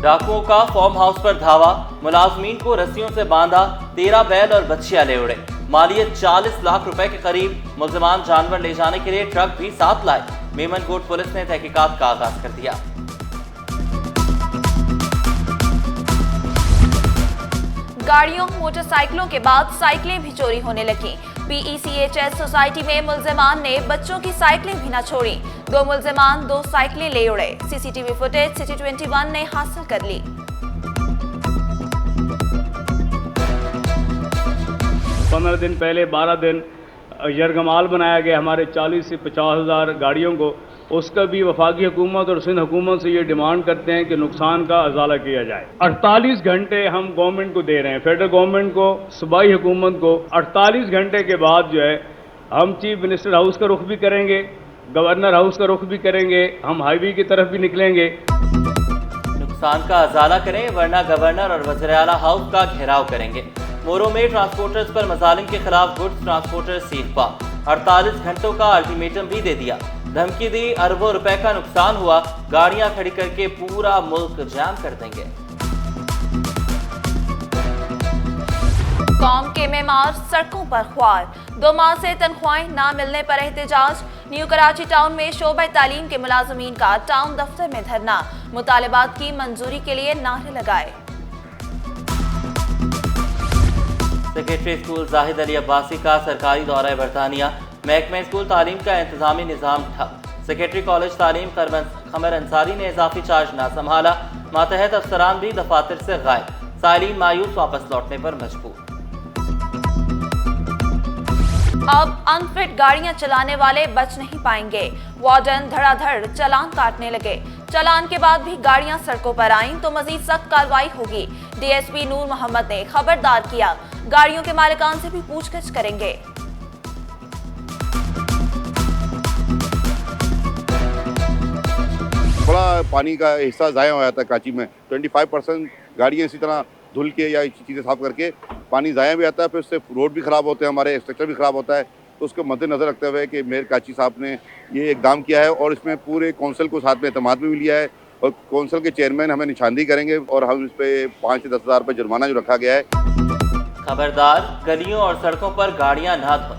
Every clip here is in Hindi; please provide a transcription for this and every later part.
डाकुओं का फार्म हाउस पर धावा, मुलाजमीन को रस्सियों से बांधा, 13 बैल और बच्चियां ले उड़े। मालियत 40 लाख रुपए के करीब। मुल्जिमान जानवर ले जाने के लिए ट्रक भी साथ लाए। मेमनकोट पुलिस ने तहकीकात का आगाज कर दिया। गाड़ियों, मोटरसाइकिलों के बाद साइकिलें भी चोरी होने लगी। PECHS सोसाइटी में मुल्जिमान ने बच्चों की साइकिलें भी न छोड़ी। 2 मुल्जिमान 2 साइकिलें ले उड़े। CCTV फुटेज सिटी 21 ने हासिल कर ली। 15 दिन पहले 12 दिन यरगमाल बनाया गया हमारे 40 से 50 हज़ार गाड़ियों को। उसका भी वफाकी हुकूमत और सिंध हुकूमत से ये डिमांड करते हैं कि नुकसान का अजाला किया जाए। 48 घंटे हम गवर्नमेंट को दे रहे हैं, फेडरल गवर्नमेंट को, सूबाई हुकूमत को। 48 घंटे के बाद जो है हम चीफ मिनिस्टर हाउस का रुख भी करेंगे, गवर्नर हाउस का रुख भी करेंगे, हम हाईवे की तरफ भी निकलेंगे। नुकसान का अजाला करें वरना गवर्नर और वज़ीर आला हाउस का घेराव करेंगे। मोरो में ट्रांसपोर्टर्स पर मजालिम के खिलाफ गुड्स ट्रांसपोर्टर्स सीख पा। 48 घंटों का अल्टीमेटम भी दे दिया। धमकी दी, अरबों रुपए का नुकसान हुआ, गाड़ियां खड़ी करके पूरा मुल्क जाम कर देंगे। कौम के मेमार सड़कों पर ख्वार। 2 माह से तनख्वाहें ना मिलने पर एहतजाज। न्यू कराची टाउन में शोबा तालीम के मुलाजमीन का टाउन दफ्तर में धरना। मुतालिबात की मंजूरी के लिए नारे लगाए। सेक्रेटरी स्कूल जाहिद अली अब्बासी का सरकारी दौरा बरतानिया। महकमे स्कूल तालीम का इंतजामी निज़ाम ठप। सेक्रेटरी कॉलेज तालीम खमर अंसारी ने इजाफी चार्ज ना संभाला। मातहत अफसरान भी दफातर से गायब। साइलिन मायूस वापस लौटने पर मजबूर। अब अनफिट गाड़ियां चलाने वाले बच नहीं पाएंगे। वार्डन धड़ाधड़ चालान काटने लगे। चालान के बाद भी गाड़ियां सड़कों पर आईं तो मजीद सख्त कार्रवाई होगी। DSP नूर मोहम्मद ने खबरदार किया, गाड़ियों के मालिकान से भी पूछताछ करेंगे। बड़ा पानी का हिस्सा ज़ाया हो जाता है कराची में। 25% गाड़ियाँ इसी तरह धुल के या चीज़ें साफ करके पानी ज़ाया भी आता है, फिर उससे रोड भी ख़राब होते हैं, हमारे स्ट्रक्चर भी ख़राब होता है। तो उसको मद्देनज़र रखते हुए कि मेयर कराची साहब ने ये इकदाम किया है और इसमें पूरे कौंसिल को साथ में एतमाद भी लिया है और कौंसिल के चेयरमैन हमें निशानदेही करेंगे और हम इस पर 5 से 10 हज़ार रुपये जुर्माना जो रखा गया है। खबरदार, गलियों और सड़कों पर गाड़ियां ना धोएं।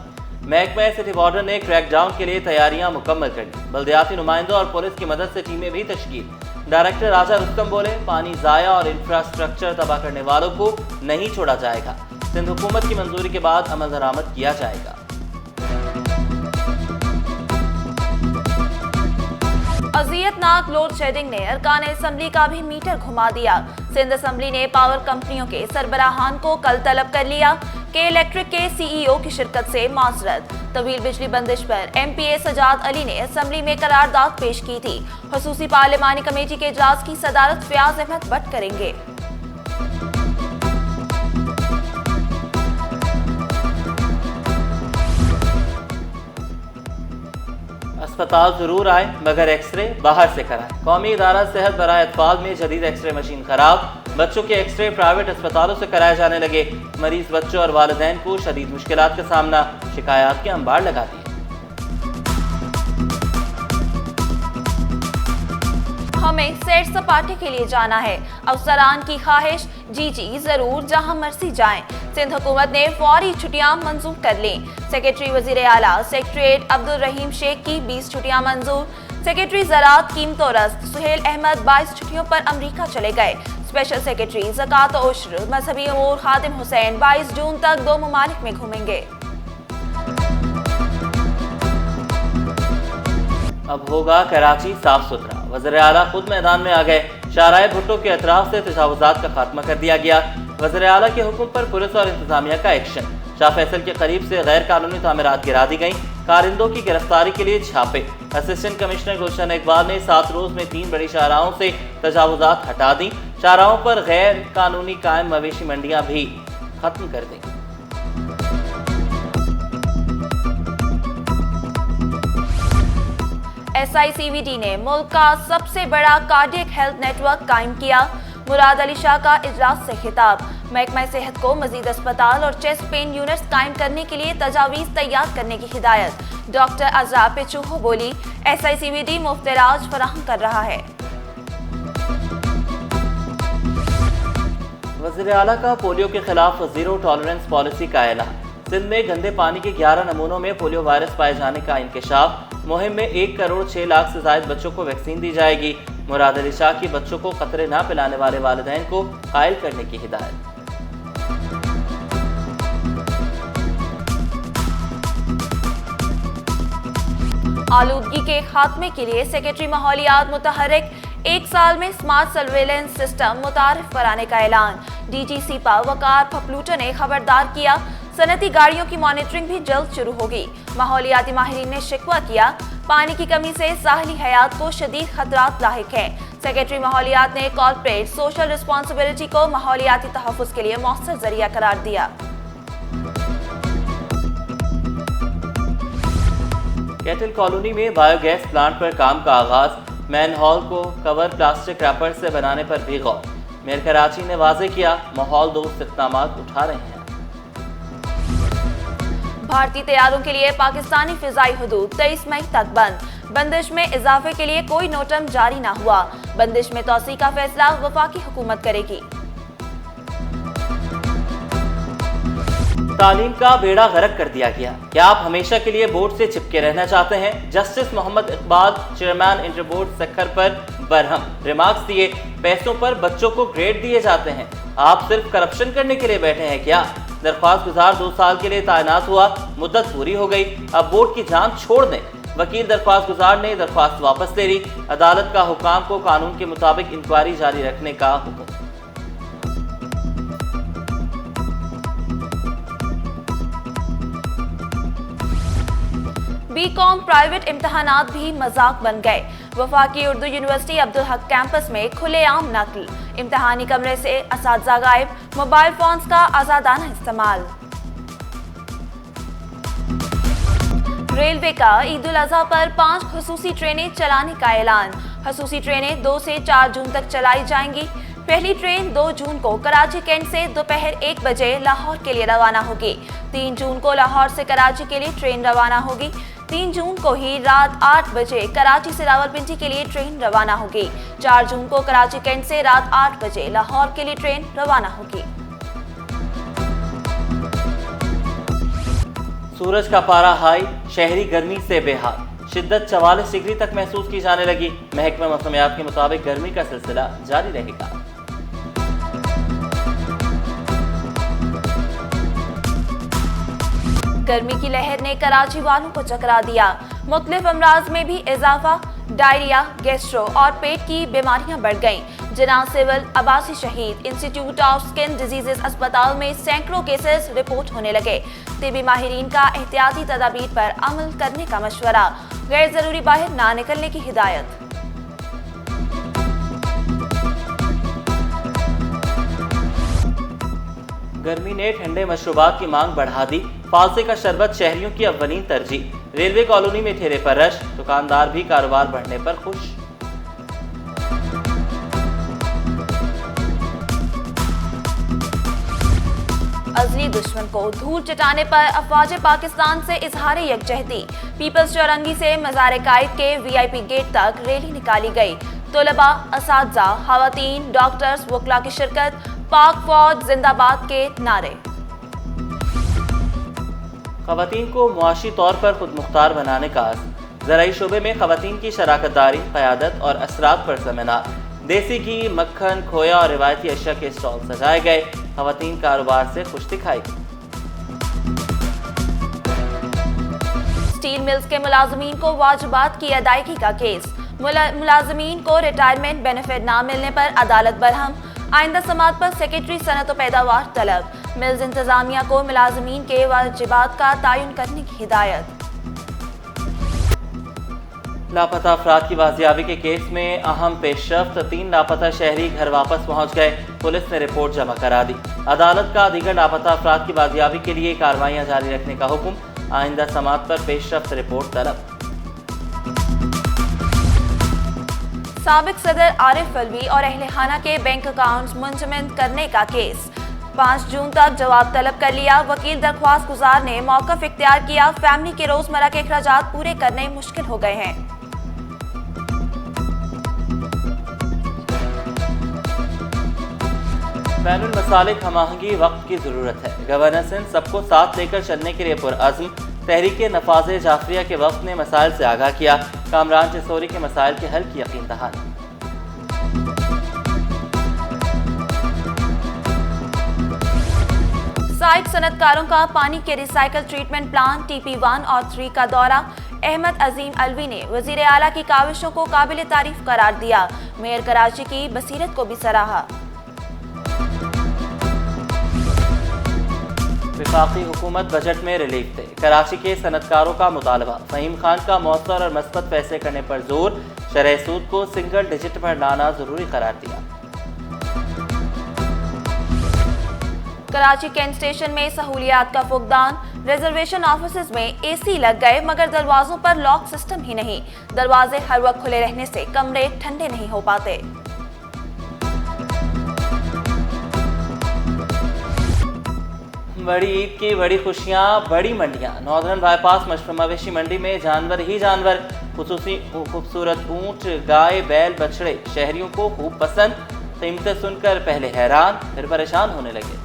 महकमा सिटी वार्डन ने क्रैकडाउन के लिए तैयारियां मुकम्मल कर दी। बल्दियाती नुमाइंदों और पुलिस की मदद से टीमें भी तश्कील। डायरेक्टर राजा रुस्तम बोले, पानी ज़ाया और इंफ्रास्ट्रक्चर तबाह करने वालों को नहीं छोड़ा जाएगा। सिंध हुकूमत की मंजूरी के बाद अमल दरामद किया जाएगा। अजियतनाक लोड शेडिंग ने अरकान असम्बली का भी मीटर घुमा दिया। सिंध असम्बली ने पावर कंपनियों के सरबराहान को कल तलब कर लिया कि इलेक्ट्रिक के CEO की शिरकत से माजरत। तवील बिजली बंदिश पर MPA सजाद अली ने असम्बली में करारदाद पेश की थी। खसूसी पार्लिमानी कमेटी के इजलास की सदारत फयाज अहमद भट्ट करेंगे। अस्पताल जरूर आए मगर एक्सरे बाहर से कराएं। कौमी इदारा सेहत बराए अतफाल में जदीद एक्सरे मशीन खराब। बच्चों के एक्सरे प्राइवेट अस्पतालों से कराए जाने लगे। मरीज बच्चों और वालिदैन को शदीद मुश्किलात का सामना। शिकायत के अंबार लगा दिए। हमें सैर सपाटे के लिए जाना है। अफसरान की ख्वाहिश, जी जरूर, जहां मर्जी जाएं। सिंध हुकूमत ने फौरी छुट्टियां मंजूर कर लीं। सेक्रेटरी वजीर आला सेक्रेटरीट अब्दुल रहीम शेख की 20 छुट्टियां मंजूर। सेक्रेटरी ज़राअत कीमतो रस्त सुहेल अहमद 22 छुट्टियों पर अमरीका चले गए। स्पेशल सेक्रेटरी ज़कात उश्र मजहबी अमूर खादिम हुसैन 22 जून तक 2 ममालिक में घूमेंगे। अब होगा कराची साफ सुथरा। वज़ीर आला खुद मैदान में आ गए। शाहराह भुट्टो के अतराफ से तजावुजात का खात्मा कर दिया गया। वज़ीर आला के हुक्म पर पुलिस और इंतजामिया का एक्शन। शाह फैसल के करीब से गैर कानूनी तामीरात गिरा दी गई। कारिंदों की गिरफ्तारी के लिए छापे। असिस्टेंट कमिश्नर गुलशन इकबाल ने 7 रोज में 3 बड़ी शाहराहों से तजावुजात हटा दी। शाहराहों पर गैर कानूनी कायम मवेशी मंडियां भी खत्म कर दी। SICVD ने मुल्क का सबसे बड़ा कार्डियक हेल्थ नेटवर्क कायम किया। मुराद अली शाह का इजलास से खिताब। महकमा सेहत को मजीद अस्पताल और चेस्ट पेन यूनिट्स कायम करने के लिए तजावीज़ तैयार करने की हिदायत। डॉक्टर अज़रा पेचूहो बोली, SICVD मुफ्त इलाज फराहम कर रहा है। वज़ीर आला का पोलियो के खिलाफ जीरो टॉलरेंस पॉलिसी का ऐलान। सिंध में गंदे पानी के 11 नमूनों में पोलियो वायरस पाए जाने का इंकशाफ। मुहिम में 1 करोड़ 6 लाख से ज्यादा बच्चों को वैक्सीन दी जाएगी। मुराद अली शाह की बच्चों को खतरे न पिलाने वाले वालिदैन को कायल करने की हिदायत। आलूदगी के खात्मे के लिए सेक्रेटरी माहौलियात मुतहर्रिक 1 साल में स्मार्ट सर्वेलेंस सिस्टम मुतारिफ कराने का ऐलान। डीजी सीपा वकार फपलूटा ने खबरदार किया, सनती गाड़ियों की मॉनिटरिंग भी जल्द शुरू होगी। माहौलियाती माहिरीन ने शिकवा किया, पानी की कमी से साहली हयात को शदीद खतरात लाहिक है। सेक्रेटरी माहौलियात ने कॉर्पोरेट सोशल रिस्पॉन्सिबिलिटी को माहौलियाती तहफ़्फ़ुज़ के लिए मौसर जरिया करार दिया। कैटल कॉलोनी में बायोगैस प्लांट पर काम का आगाज। मैन हॉल को कवर प्लास्टिक रैपर से बनाने पर भी गौर। मेयर कराची ने वाजे किया, माहौल दोस्त इक़दाम उठा रहे हैं। भारतीय तैयारों के लिए पाकिस्तानी फिजाई हुदूद 23 मई तक बंद। बंदिश में इजाफे के लिए कोई नोटम जारी न हुआ। बंदिश में तौसी का फैसला वफाकी हुकूमत करेगी। तालीम का बेड़ा गर्क कर दिया गया। क्या आप हमेशा के लिए बोर्ड से चिपके रहना चाहते हैं? Justice Mohammad Iqbal chairman inter board Sukkur पर बरहम रिमार्क्स दिए। पैसों पर बच्चों को ग्रेड दिए जाते हैं। आप सिर्फ करप्शन करने के लिए बैठे हैं क्या? दरख्वास्त गुजार 2 साल के लिए तैनात हुआ, मुद्दत पूरी हो गई, अब बोर्ड की जांच छोड़ दें। वकील दरख्वास्त गुजार ने दरख्वास्त वापस ले ली। अदालत का हुकाम को कानून के मुताबिक इंक्वायरी जारी रखने का हुक्म। बीकॉम प्राइवेट इम्तहानात भी मजाक बन गए। वफाकी उर्दू यूनिवर्सिटी अब्दुल हक कैंपस में खुलेआम नकल। इम्तहानी कमरे से असातिज़ा गायब, मोबाइल फोन्स का आज़ादाना इस्तेमाल। रेलवे का ईद उल अज़हा पर 5 खुसूसी ट्रेनें चलाने का ऐलान। खुसूसी ट्रेनें 2 से 4 जून तक चलाई जाएंगी। पहली ट्रेन 2 जून को कराची कैंट से दोपहर 1 बजे लाहौर के लिए रवाना होगी। 3 जून को लाहौर से कराची के लिए ट्रेन रवाना होगी। 3 जून को ही रात 8 बजे कराची से रावलपिंडी के लिए ट्रेन रवाना होगी। 4 जून को कराची कैंट से रात 8 बजे लाहौर के लिए ट्रेन रवाना होगी। सूरज का पारा हाई, शहरी गर्मी से बेहाल। शिद्दत 44 डिग्री तक महसूस की जाने लगी। महकमा मौसमियात के मुताबिक गर्मी का सिलसिला जारी रहेगा। गर्मी की लहर ने कराची वालों को चकरा दिया। मुख्तलिफ अमराज में भी इजाफा, डायरिया, गैस्ट्रो और पेट की बीमारियां बढ़ गईं। जिना सिविल अब्बासी शहीद इंस्टीट्यूट ऑफ स्किन डिजीजेस अस्पताल में सैकड़ों केसेस रिपोर्ट होने लगे। तिबी माहिरीन का एहतियाती तदाबीर पर अमल करने का मशवरा। गैर जरूरी बाहर ना निकलने की हिदायत। गर्मी ने ठंडे मशरूबात की मांग बढ़ा दी। फालसे का शरबत शहरियों की अव्वलीन तरजीह। रेलवे कॉलोनी में ठहरे पर रश, दुकानदार भी कारोबार बढ़ने पर खुश। अजली दुश्मन को धूल चटाने पर अफवाज पाकिस्तान से इजहार यकजहती। पीपल्स चौरंगी से मज़ार कायद के VIP गेट तक रैली निकाली गई। तलबा, असातिज़ा, खवातीन, डॉक्टर्स, वकला की शिरकत। पाक फौज जिंदाबाद के नारे। खवातीन को मुआशी तौर पर खुद मुख्तार बनाने का अज़्म। ज़राई शोबे में खवातीन की शराकतदारी, क़यादत और असरात पर सेमिनार। देसी घी, मक्खन, खोया और रिवायती अशिया के स्टॉल सजाए गए। खवातीन कारोबार से खुश दिखाई। स्टील मिल्स के मुलाजमीन को वाजिबात की अदायगी का केस। मुलाजमीन को रिटायरमेंट बेनिफिट ना मिलने पर अदालत बरहम। आइंदा समात पर सेक्रेटरी सनत व पैदावार तलब। मिल्स इंतजामिया को मुलाजमीन के वाजिबात का तयन करने की हिदायत। लापता अफराद की बाजियाबी के केस में अहम पेशरफ्त। 3 लापता शहरी घर वापस पहुंच गए। पुलिस ने रिपोर्ट जमा करा दी। अदालत का दीगर लापता अफराद की बाजियाबी के लिए कार्रवाइयां जारी रखने का हुक्म। आइंदा समात पर पेशरफ्त रिपोर्ट तलब। साबिक सदर आरिफ अलवी और अहले खाना के बैंक अकाउंट्स मुंजमद करने का केस। 5 जून तक जवाब तलब कर लिया। वकील दरख्वास्त गुजार ने मौक़िफ़ इख्तियार किया। फैमिली के रोजमर्रा के अखराजात पूरे करने मुश्किल हो गए हैं। बैनुल मसालिक हमाहंगी वक्त की ज़रूरत है। गवर्नर सिंध सबको साथ लेकर चलने के लिए पुरअज़्म। तहरीक नफाज़े जाफरिया के वक्त ने मसाइल से आगाह किया। कामरान चिसोरी के मसाइल के हल की यकीन दहानी। साइट सनतकारों का पानी के रिसाइकल ट्रीटमेंट प्लांट TP1 और 3 का दौरा। अहमद अजीम अलवी ने वजीर आला की काविशों को काबिल तारीफ करार दिया। मेयर कराची की बसीरत को भी सराहा। वफाकी हुकूमत बजट में रिलीफ दे। कराची के सनतकारों का मुतालबा। फहीम खान का मौसर और मस्बत फैसले करने पर जोर। शरह सूद को सिंगल डिजिट पर लाना जरूरी करार दिया। कराची कैंट स्टेशन में सहूलियात का फुकदान। रिजर्वेशन ऑफिस में AC लग गए मगर दरवाजों पर लॉक सिस्टम ही नहीं। दरवाजे हर वक्त खुले रहने से कमरे ठंडे नहीं हो पाते। बड़ी ईद की बड़ी खुशियां, बड़ी मंडियां। नॉर्दर्न बाईपास मशरूम मवेशी मंडी में जानवर ही जानवर। खुसूसी खूबसूरत ऊंट, गाय, बैल, बछड़े शहरियों को खूब पसंद। कीमतें सुनकर पहले हैरान फिर परेशान होने लगे।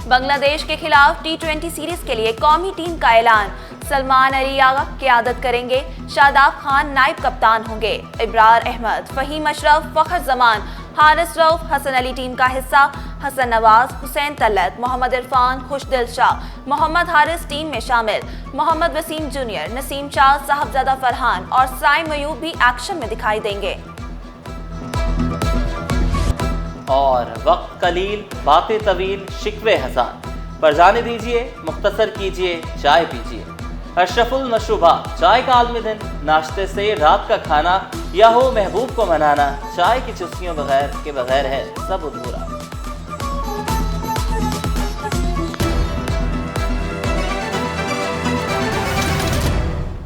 बांग्लादेश के खिलाफ T20 सीरीज के लिए कौमी टीम का ऐलान। सलमान अली आगा क़यादत करेंगे। शादाब खान नायब कप्तान होंगे। इब्रार अहमद, फहीम अशरफ, फखर जमान, हारिस रऊफ हसन अली टीम का हिस्सा। हसन नवाज, हुसैन तलत, मोहम्मद इरफान, खुशदिल शाह, मोहम्मद हारिस टीम में शामिल। मोहम्मद वसीम जूनियर, नसीम शाह, साहबजादा फरहान और साइम अयूब भी एक्शन में दिखाई देंगे। और वक्त कलील, बातें तवील, शिकवे हसान। पर जाने दीजिए, मुख्तसर कीजिए, चाय पीजिए। अशरफुल मशरूबात, चाय का आलमी दिन। नाश्ते से रात का खाना या हो महबूब को मनाना। चाय की चुस्कियों बगैर है सब अधूरा।